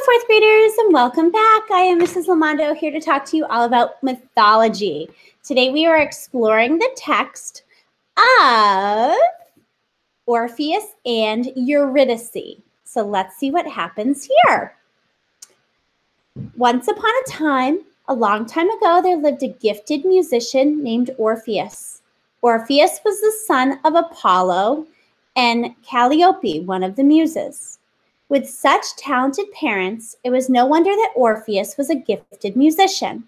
Hello, fourth graders, and welcome back. I am Mrs. Lamondo here to talk to you all about mythology. Today we are exploring the text of Orpheus and Eurydice. So let's see what happens here. Once upon a time, a long time ago, there lived a gifted musician named Orpheus. Orpheus was the son of Apollo and Calliope, one of the muses. With such talented parents, it was no wonder that Orpheus was a gifted musician.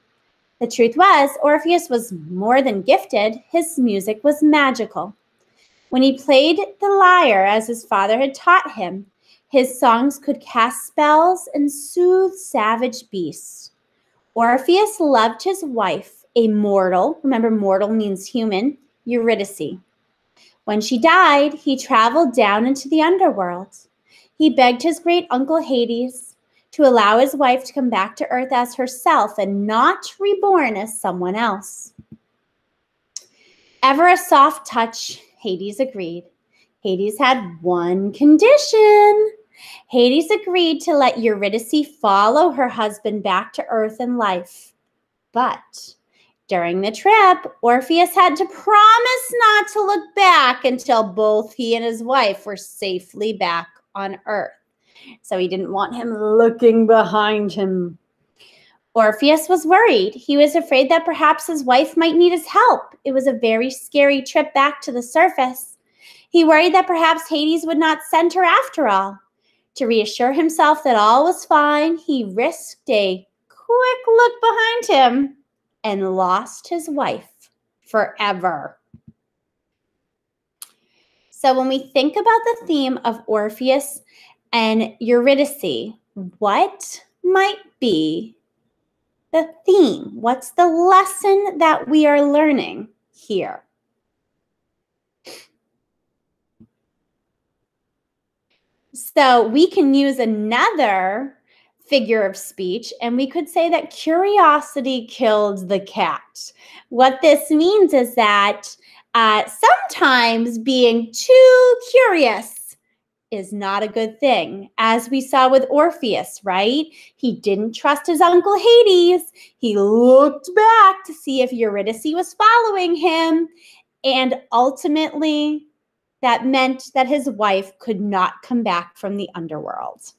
The truth was, Orpheus was more than gifted. His music was magical. When he played the lyre as his father had taught him, his songs could cast spells and soothe savage beasts. Orpheus loved his wife, a mortal, remember mortal means human, Eurydice. When she died, he traveled down into the underworld. He begged his great uncle Hades to allow his wife to come back to earth as herself and not reborn as someone else. Ever a soft touch, Hades agreed. Hades had one condition. Hades agreed to let Eurydice follow her husband back to earth and life. But during the trip, Orpheus had to promise not to look back until both he and his wife were safely back on earth. So he didn't want him looking behind him. Orpheus was worried. He was afraid that perhaps his wife might need his help. It was a very scary trip back to the surface. He worried that perhaps Hades would not send her after all. To reassure himself that all was fine, he risked a quick look behind him and lost his wife forever. So when we think about the theme of Orpheus and Eurydice, what might be the theme? What's the lesson that we are learning here? So we can use another figure of speech, and we could say that curiosity killed the cat. What this means is that sometimes being too curious is not a good thing, as we saw with Orpheus, right? He didn't trust his uncle Hades. He looked back to see if Eurydice was following him, and ultimately that meant that his wife could not come back from the underworld.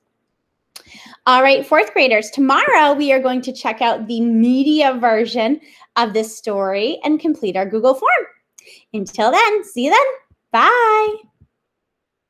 All right, fourth graders, tomorrow we are going to check out the media version of this story and complete our Google form. Until then, see you then. Bye.